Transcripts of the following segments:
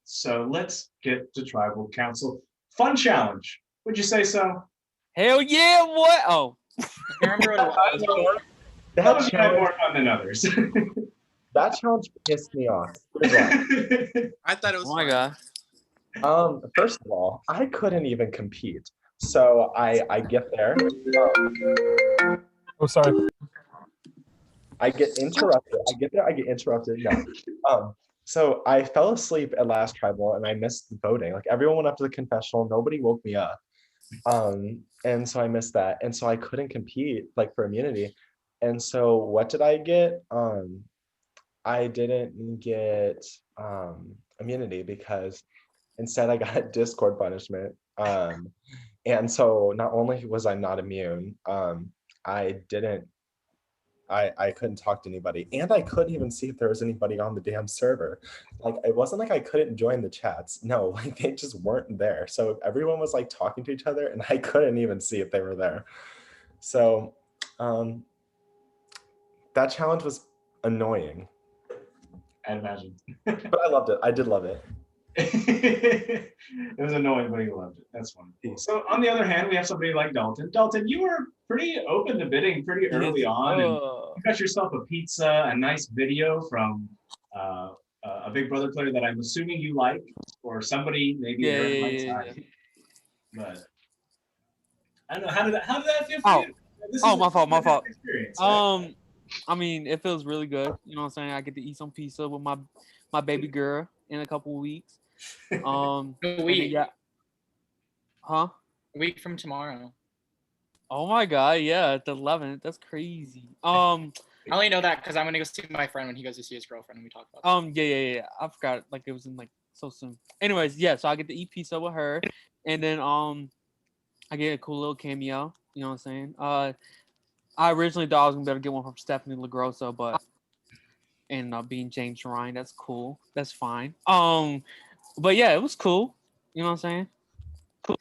So let's get to tribal council. Fun challenge. Would you say so? Hell yeah, what? Oh. I remember what it was. Some That of you had challenge, more fun than others. that challenge pissed me off. Here's why. I thought it was Oh my fun. god. First of all, I couldn't even compete. So I get there. Oh, sorry. I get interrupted. I get there. I get interrupted. No. So I fell asleep at last tribal and I missed the voting. Like everyone went up to the confessional. Nobody woke me up. And so I missed that. And so I couldn't compete like for immunity. And so what did I get? I didn't get immunity because instead I got Discord punishment. And so not only was I not immune, I didn't I couldn't talk to anybody, and I couldn't even see if there was anybody on the damn server. Like it wasn't like I couldn't join the chats. No, like they just weren't there. So everyone was like talking to each other, and I couldn't even see if they were there. So that challenge was annoying, I'd imagine. but I loved it. I did love it. It was annoying, but you loved it. That's one. So on the other hand, we have somebody like Dalton. Dalton, you were pretty open to bidding pretty early on, and you got yourself a pizza, a nice video from a Big Brother player that I'm assuming you like, or somebody maybe there Yeah. But I don't know, how did that feel for you? This is my fault. Experience, right? I mean, it feels really good. You know what I'm saying? I get to eat some pizza with my baby girl in a couple of weeks. A week. Yeah. Huh? A week from tomorrow. Oh my god, yeah, the 11th. That's crazy. I only know that because I'm gonna go see my friend when he goes to see his girlfriend, and we talk about that. Yeah. I forgot. Like it was in like so soon. Anyways, yeah. So I get to eat pizza with her, and then I get a cool little cameo. You know what I'm saying? I originally thought I was gonna be able to get one from Stephanie LaGrossa, but ended up being James Ryan. That's cool. That's fine. But yeah, it was cool. You know what I'm saying? Cool.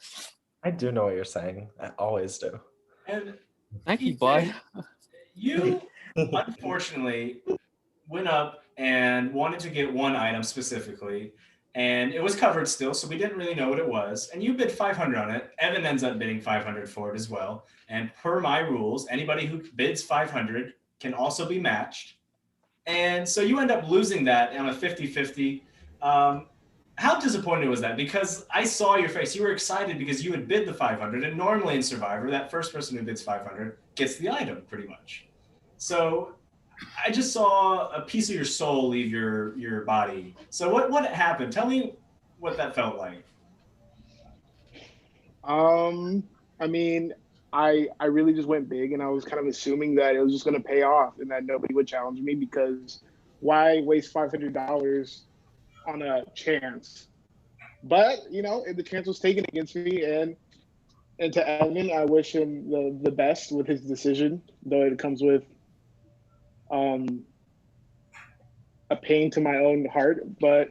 I do know what you're saying. I always do. And Thank you, bud. You unfortunately went up and wanted to get one item specifically, and it was covered still, so we didn't really know what it was. And you bid 500 on it. Evan ends up bidding 500 for it as well. And per my rules, anybody who bids 500 can also be matched. And so you end up losing that on a 50-50. How disappointed was that? Because I saw your face. You were excited because you had bid the 500, and normally in Survivor, that first person who bids 500 gets the item, pretty much. So I just saw a piece of your soul leave your body. So what happened? Tell me what that felt like. I mean, I really just went big, and I was kind of assuming that it was just going to pay off and that nobody would challenge me, because why waste $500 on a chance? But you know, the chance was taken against me, and to Evan, I wish him the best with his decision, though it comes with a pain to my own heart. But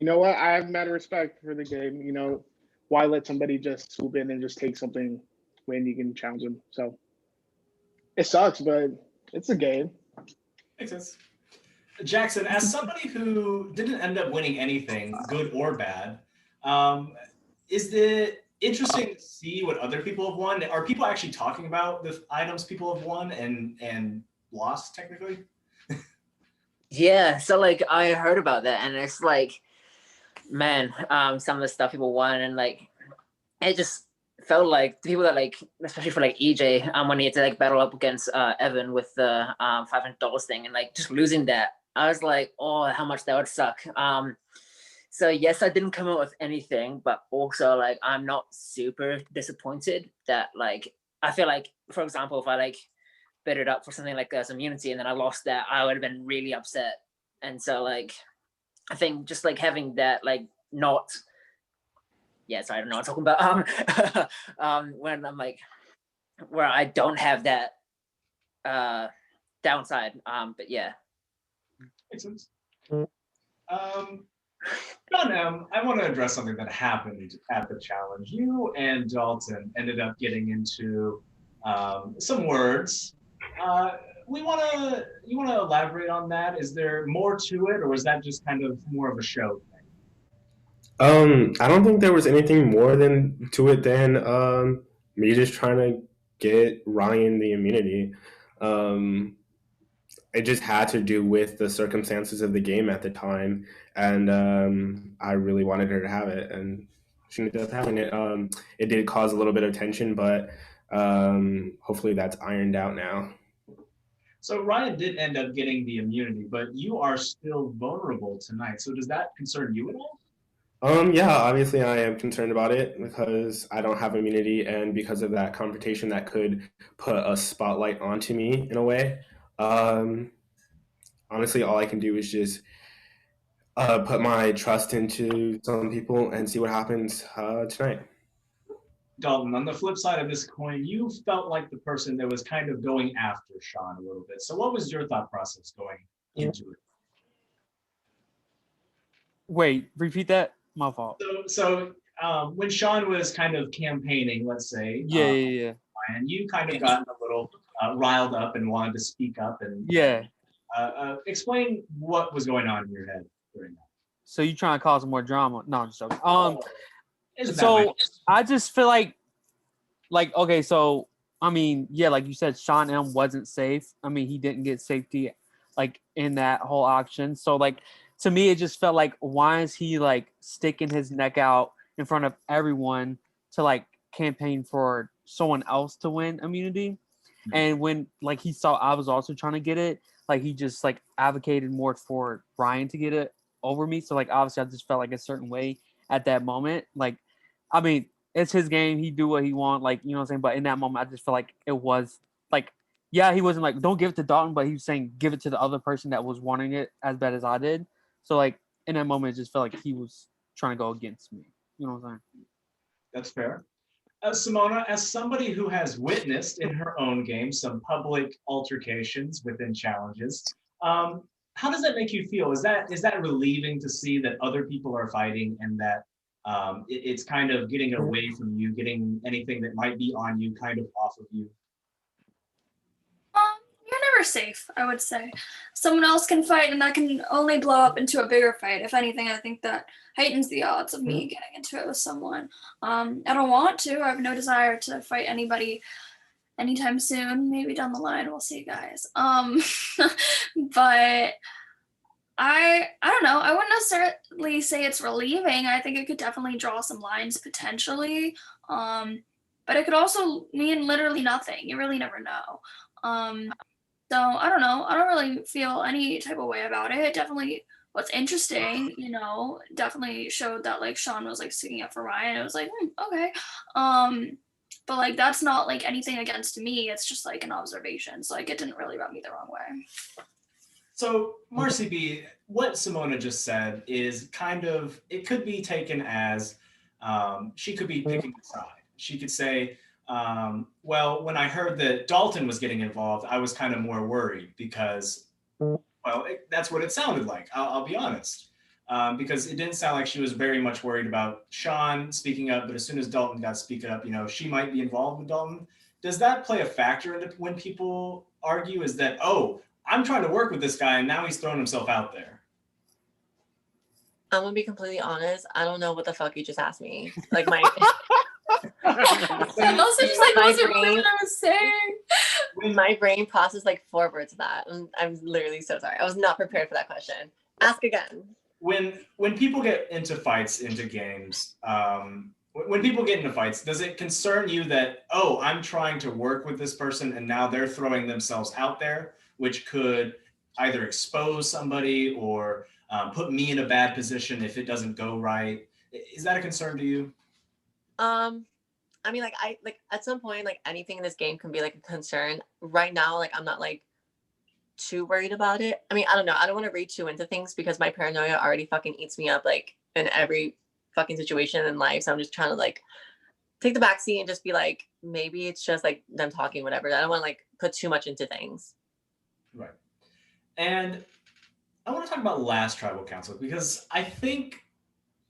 you know what? I have mad respect for the game. You know, why let somebody just swoop in and just take something when you can challenge them? So it sucks, but it's a game. Makes sense. Jackson, as somebody who didn't end up winning anything, good or bad, is it interesting to see what other people have won? Are people actually talking about the items people have won and lost technically? Yeah, so like I heard about that, and it's like, man, some of the stuff people won, and like it just felt like the people that, like, especially for like EJ, when he had to like battle up against Evan with the $500 thing, and like just losing that, I was like, oh, how much that would suck. So yes, I didn't come up with anything, but also like I'm not super disappointed that, like, I feel like, for example, if I like bid it up for something like some immunity and then I lost that, I would have been really upset. And so like I think just like having that, like, not, yeah, sorry, I don't know what I'm talking about. When I'm like, where I don't have that downside. But yeah. Makes sense. John M., I want to address something that happened at the challenge. You and Dalton ended up getting into some words. You want to elaborate on that? Is there more to it, or was that just kind of more of a show thing? I don't think there was anything more than to it than me just trying to get Ryan the immunity. Um, it just had to do with the circumstances of the game at the time, and I really wanted her to have it, and she ended up having it. It did cause a little bit of tension, but hopefully that's ironed out now. So Ryan did end up getting the immunity, but you are still vulnerable tonight. So does that concern you at all? Yeah, obviously I am concerned about it because I don't have immunity, and because of that confrontation, that could put a spotlight onto me in a way. Um, honestly, all I can do is just put my trust into some people and see what happens tonight. Dalton, on the flip side of this coin, you felt like the person that was kind of going after Sean a little bit. So what was your thought process going into it? Wait, repeat that. My fault. So when Sean was kind of campaigning, let's say, Yeah. and you kind of gotten a little riled up and wanted to speak up and Yeah. explain what was going on in your head during that. So you trying to cause more drama? No, I'm just joking. Isn't that So right? I just feel like okay, so I mean, yeah, like you said, Sean M wasn't safe. I mean, he didn't get safety like in that whole auction. So like to me, it just felt like why is he like sticking his neck out in front of everyone to like campaign for someone else to win immunity? And when like he saw I was also trying to get it, like he just like advocated more for Ryan to get it over me. So like obviously I just felt like a certain way at that moment. Like, I mean, it's his game. He do what he want. Like, you know what I'm saying? But in that moment, I just felt like it was like, yeah, he wasn't like, don't give it to Dalton, but he was saying give it to the other person that was wanting it as bad as I did. So like in that moment, it just felt like he was trying to go against me. You know what I'm saying? That's fair. Simona, as somebody who has witnessed in her own game some public altercations within challenges, how does that make you feel? Is that relieving to see that other people are fighting and that it's kind of getting it away from you, getting anything that might be on you kind of off of you? You're never safe, I would say. Someone else can fight, and that can only blow up into a bigger fight. If anything, I think that heightens the odds of me getting into it with someone. I don't want to. I have no desire to fight anybody anytime soon. Maybe down the line, we'll see, guys. But I don't know. I wouldn't necessarily say it's relieving. I think it could definitely draw some lines potentially. But it could also mean literally nothing. You really never know. So I don't know. I don't really feel any type of way about it. It definitely what's interesting, definitely showed that like Sean was like sticking up for Ryan. It was like, okay. But like that's not like anything against me. It's just like an observation. So like it didn't really rub me the wrong way. So, Marcy B, what Simona just said is kind of, it could be taken as she could be picking a side. She could say, well, when I heard that Dalton was getting involved, I was kind of more worried because, well, that's what it sounded like. I'll be honest. Because it didn't sound like she was very much worried about Sean speaking up, but as soon as Dalton got speaking up, she might be involved with Dalton. Does that play a factor into when people argue? Is that, oh, I'm trying to work with this guy and now he's throwing himself out there? I'm gonna be completely honest. I don't know what the fuck you just asked me. Like my And also just like wasn't really what I was saying. My brain processed like 4 words of that. I'm literally so sorry. I was not prepared for that question. Ask again. When people get into fights, into games, when people get into fights, does it concern you that, oh, I'm trying to work with this person and now they're throwing themselves out there, which could either expose somebody or put me in a bad position if it doesn't go right? Is that a concern to you? I mean, like I like at some point, like anything in this game can be like a concern. Right now, like I'm not like too worried about it. I mean, I don't know. I don't want to read too into things because my paranoia already fucking eats me up like in every fucking situation in life. So I'm just trying to like take the backseat and just be like, maybe it's just like them talking, whatever. I don't want to like put too much into things. Right. And I want to talk about last tribal council because I think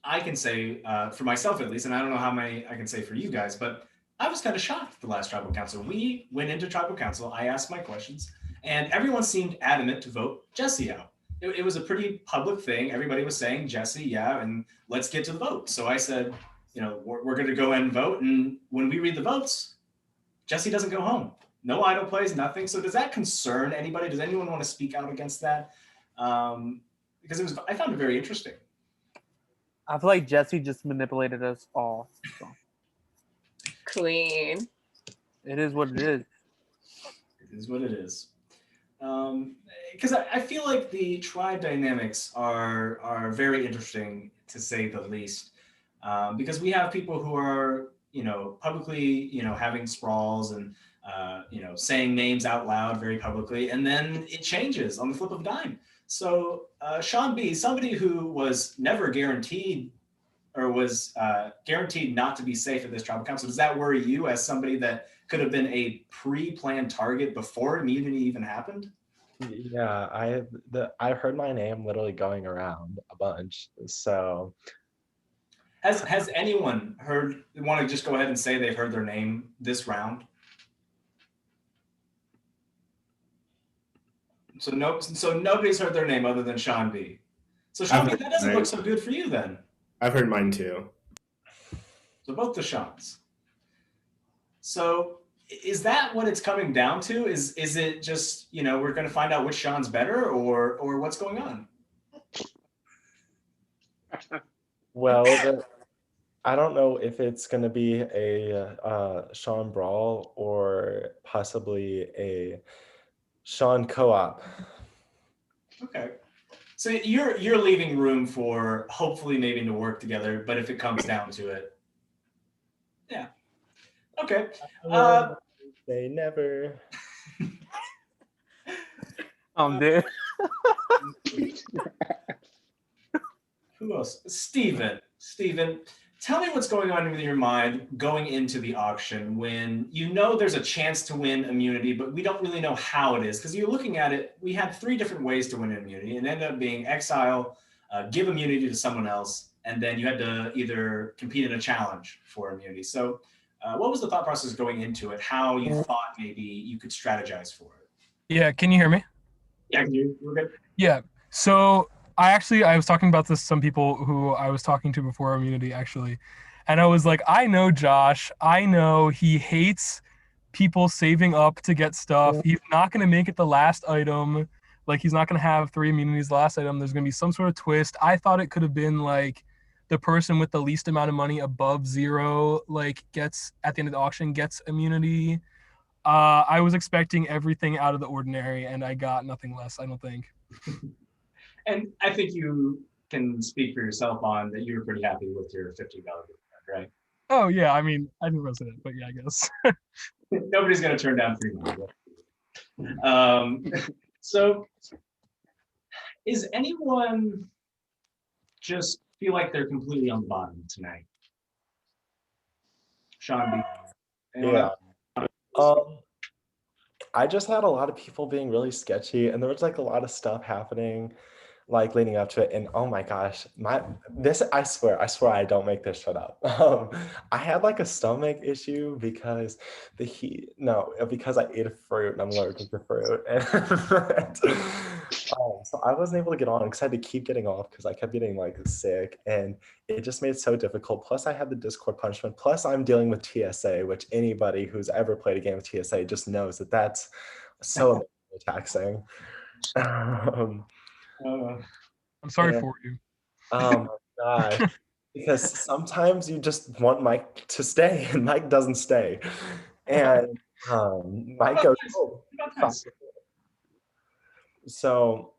I can say for myself at least, and I don't know how many I can say for you guys, but I was kind of shocked at the last tribal council. We went into tribal council, I asked my questions, and everyone seemed adamant to vote Jesse out. it was a pretty public thing. Everybody was saying Jesse, yeah, and let's get to the vote. So I said, we're going to go ahead and vote. And when we read the votes, Jesse doesn't go home. No idle plays, nothing. So does that concern anybody? Does anyone want to speak out against that? Because I found it very interesting. I feel like Jesse just manipulated us all. So. Queen. It is what it is. It is what it is. Because I feel like the tribe dynamics are very interesting, to say the least. Because we have people who are, publicly, having sprawls and, saying names out loud very publicly, and then it changes on the flip of a dime. So Sean B, somebody who was never guaranteed or was guaranteed not to be safe at this tribal council, does that worry you as somebody that could have been a pre-planned target before immunity even happened? Yeah, I heard my name literally going around a bunch. So has anyone want to just go ahead and say they've heard their name this round? So nobody's heard their name other than Sean B. So Sean B, that doesn't look so good for you then. I've heard mine too. So both the Seans. So is that what it's coming down to? Is it just, we're going to find out which Sean's better, or what's going on? Well, I don't know if it's going to be a Sean Brawl or possibly a Sean Co-op. Okay. So you're leaving room for hopefully maybe to work together, but if it comes down to it, yeah. Okay. They never. I'm dead. Who else? Steven, tell me what's going on in your mind going into the auction when there's a chance to win immunity, but we don't really know how it is. Because you're looking at it, we had 3 different ways to win immunity, and it ended up being exile, give immunity to someone else, and then you had to either compete in a challenge for immunity. So what was the thought process going into it? How you thought maybe you could strategize for it? Yeah, can you hear me? Yeah, I can hear you. We're good. Yeah, so I was talking about this to some people who I was talking to before immunity, actually. And I was like, I know Josh. I know he hates people saving up to get stuff. He's not going to make it the last item. Like, he's not going to have 3 immunities the last item. There's going to be some sort of twist. I thought it could have been like the person with the least amount of money above 0, like, gets at the end of the auction, gets immunity. I was expecting everything out of the ordinary, and I got nothing less, I don't think. And I think you can speak for yourself on that you were pretty happy with your $50 gift card, right? Oh, yeah. I mean, I didn't roast it, but yeah, I guess. Nobody's going to turn down free money. So is anyone just feel like they're completely on the bottom tonight? Sean B. Yeah. I just had a lot of people being really sketchy, and there was like a lot of stuff happening like leading up to it. And oh my gosh, I swear I don't make this shit up. I had like a stomach issue because because I ate a fruit and I'm allergic to fruit. And so I wasn't able to get on because I had to keep getting off because I kept getting like sick, and it just made it so difficult. Plus I had the Discord punishment. Plus I'm dealing with TSA, which anybody who's ever played a game of TSA just knows that's so taxing. I'm sorry for you. Oh my gosh. Because sometimes you just want Mike to stay and Mike doesn't stay. And Mike goes, so,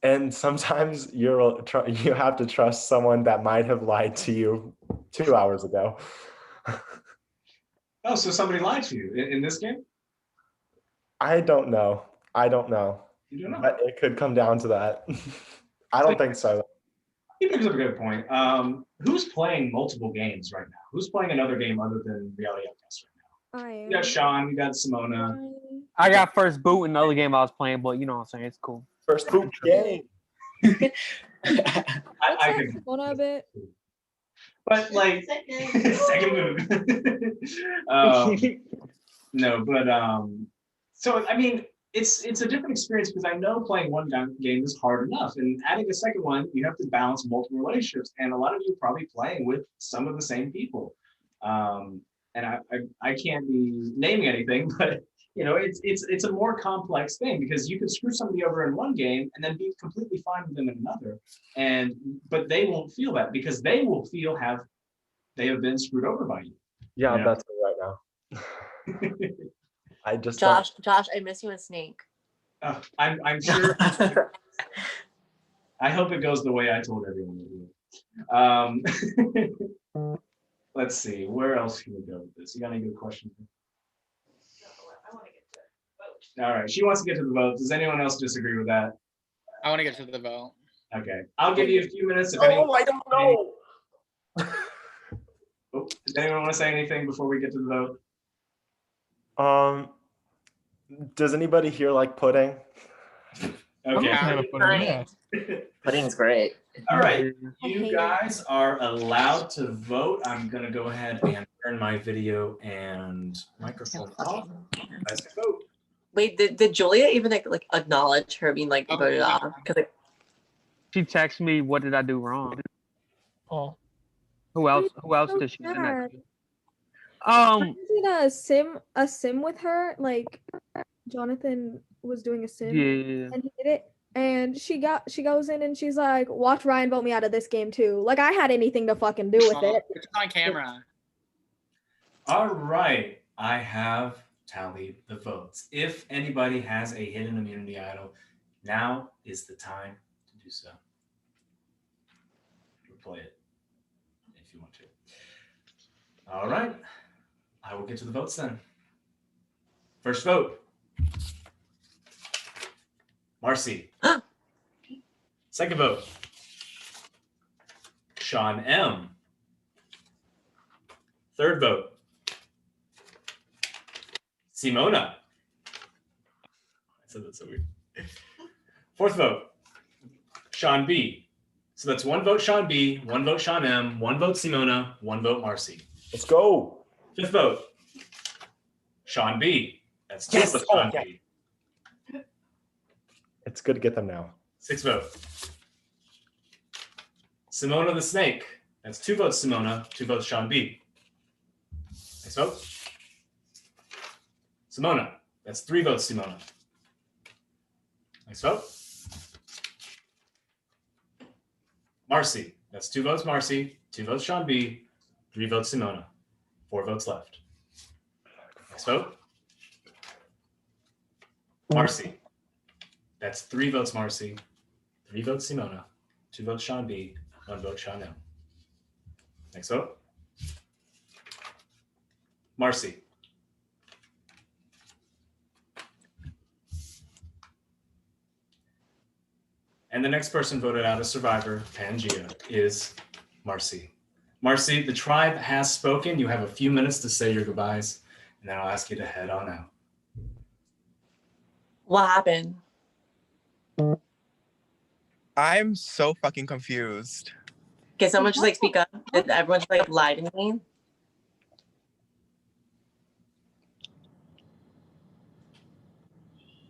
and sometimes you have to trust someone that might have lied to you 2 hours ago. Oh, so somebody lied to you in this game? I don't know. You don't know? But it could come down to that. I don't think so. He brings up a good point. Who's playing multiple games right now? Who's playing another game other than Reality Outcast right now? You got Sean, you got Simona. I got first boot in the other game I was playing, but you know what I'm saying, it's cool. First boot game. I can Simona a bit. But like second boot. No, but so I mean, it's a different experience because I know playing one game is hard enough, and adding a second one, you have to balance multiple relationships, and a lot of you are probably playing with some of the same people. And I can't be naming anything, but you know, it's a more complex thing because you can screw somebody over in one game and then be completely fine with them in another, but they won't feel that because they will feel they have been screwed over by you. Yeah, You know? that's it right now. I just Josh, I miss you in Snake. I'm sure. I hope it goes the way I told everyone to do. Let's see, where else can we go with this? You got any good questions? I want to get to the vote. All right, she wants to get to the vote. Does anyone else disagree with that? I want to get to the vote. Okay, I'll give you a few minutes. If anyone, I don't know. does anyone want to say anything before we get to the vote? Does anybody here like pudding? Okay. Kind of funny, yeah. Pudding's great. All right, I you hate guys are allowed to vote. I'm gonna go ahead and turn my video and microphone off. Let's vote. Wait, did Julia even like acknowledge her being like voted off? Because She texted me, "What did I do wrong?" Oh. Who else? Who else so did she send that sad. to? I was in a sim with her. Like Jonathan was doing a sim Yeah. and he did it. And she goes in and she's like, "Watch Ryan vote me out of this game too." Like I had anything to fucking do with it. It's on camera. All right, I have tallied the votes. If anybody has a hidden immunity idol, now is the time to do so. Play it if you want to. All right, I will get to the votes then. First vote, Marcy. Second vote, Sean M. Third vote, Simona. I said that so weird. Fourth vote, Sean B. So that's one vote Sean B, one vote Sean M, one vote Simona, one vote Marcy. Let's go. Fifth vote, Sean B. That's two Yes. votes Sean Oh, B. It's good to get them now. Sixth vote, Simona the Snake. That's two votes Simona, two votes Sean B. Next vote, Simona. That's three votes Simona. Next vote, Marcy. That's two votes Marcy, two votes Sean B, three votes Simona. Four votes left. Next vote, Marcy. That's three votes Marcy, three votes Simona, two votes Sean B, one vote Sean M. Next vote, Marcy. And the next person voted out as survivor, Pangea, is Marcy. Marcy, the tribe has spoken. You have a few minutes to say your goodbyes, and then I'll ask you to head on out. what happened? I'm so fucking confused. Can someone just like speak up? Did everyone just like lie to me?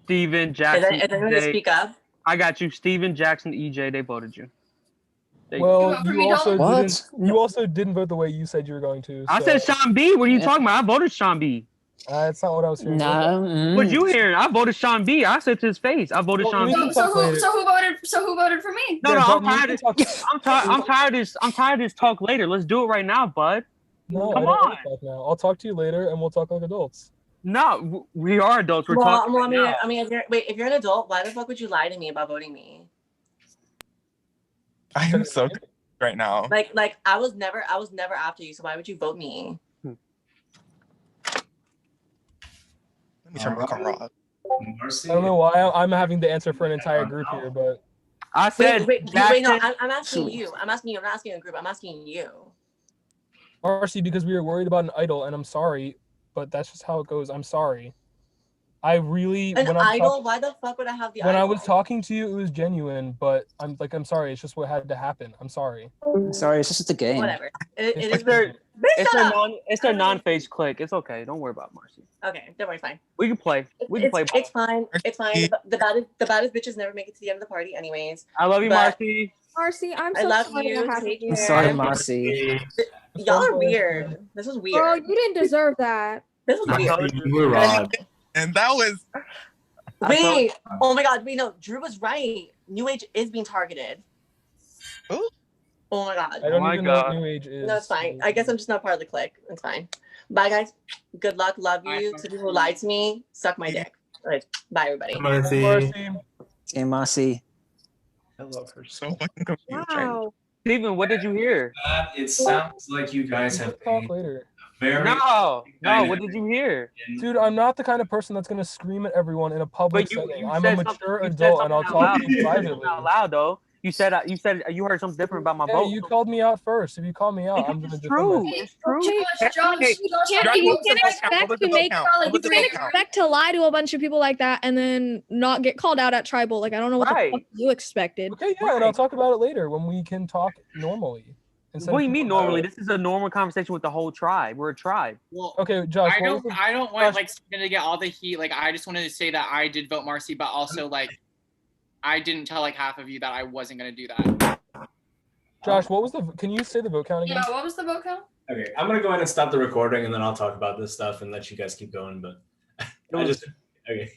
Steven, Jackson, Is anyone to EJ. speak up? I got you. Steven, Jackson, EJ, they voted you. Well, vote for you me, also Dalton? didn't. You also didn't vote the way you said you were going to. I so- said Sean B. What are you talking about? I voted Sean B. That's not what I was hearing. What you hearing? I voted Sean B. I said to his face. I voted Well, Sean we B. can So talk later. who voted for me? No, Yeah, I'm Dalton, we tired. can talk- I'm tired of this talk later. Let's do it right now, bud. No, Come I don't want on. to talk now. I'll talk to you later, and we'll talk like adults. No, we are adults. We're talking. Well, right now. I mean, if you're an adult, why the fuck would you lie to me about voting me? I am so confused right now. Like I was never after you, so why would you vote me? Let me turn my camera off. Marcy. I don't know why I'm having to answer for an entire group here, but I said. Wait, no, Jackson- I'm asking you. I'm asking you. I'm not asking a group. I'm asking you. Marcy, because we were worried about an idol, and I'm sorry, but that's just how it goes. I'm sorry. I really An when I'm idol? Why the fuck would I have the when idol? I was talking to you, it was genuine, but I'm sorry. It's just what had to happen. I'm sorry. Sorry, it's just a game. Whatever. It is. Is there It's shut a up. it's a non-phase click. It's okay. Don't worry about Marcy. Okay, don't worry, fine. We can play. We can play. It's fine. It's fine. The baddest bitches never make it to the end of the party, anyways. I love you, But Marcy. Marcy, I'm I so love sorry you. that happened Take to you. I'm sorry, care. Marcy. Y'all are weird. This was weird. Girl, you didn't deserve that. This was weird. Marcy, you were robbed. And that was Wait. Oh my God. Wait, no. Drew was right. New Age is being targeted. Ooh. Oh my God. I don't my even know what God. New Age is. No, it's fine. I guess I'm just not part of the clique. It's fine. Bye, guys. Good luck. Love you. To people who lied to me, suck my dick. Like, bye, everybody. Marcy. Marcy. Hey, Marcy. I love her so fucking confused right now. Wow. Steven, what did you hear? It sounds like you guys We have can talk paid later. very No. What did you hear? Dude, I'm not the kind of person that's gonna scream at everyone in a public But you setting. I'm a said mature you said adult, and I'll something out talk to you loud. privately. Out loud though. You said you heard something different about my Hey, vote. you called me out first. If you call me out, I'm gonna It's defend true. myself. It's true. Josh, Hey, You Josh, can't what was the vote count? What was the expect to vote make count? What was the you can't vote count? expect to lie to a bunch of people like that and then not get called out at tribal. Like I don't know what the fuck Right. you expected. Okay, yeah, and I'll talk about it later when we can talk normally. instead What of do you mean people- normally? This is a normal conversation with the whole tribe. We're a tribe. Well, Okay, Josh. I what don't was the- I don't want Josh- like Steven to get all the heat. Like I just wanted to say that I did vote Marcy, but also like I didn't tell like half of you that I wasn't gonna do that. Josh, what was the? Can you say the vote count again? Yeah, what was the vote count? Okay, I'm gonna go ahead and stop the recording, and then I'll talk about this stuff and let you guys keep going. But I just okay.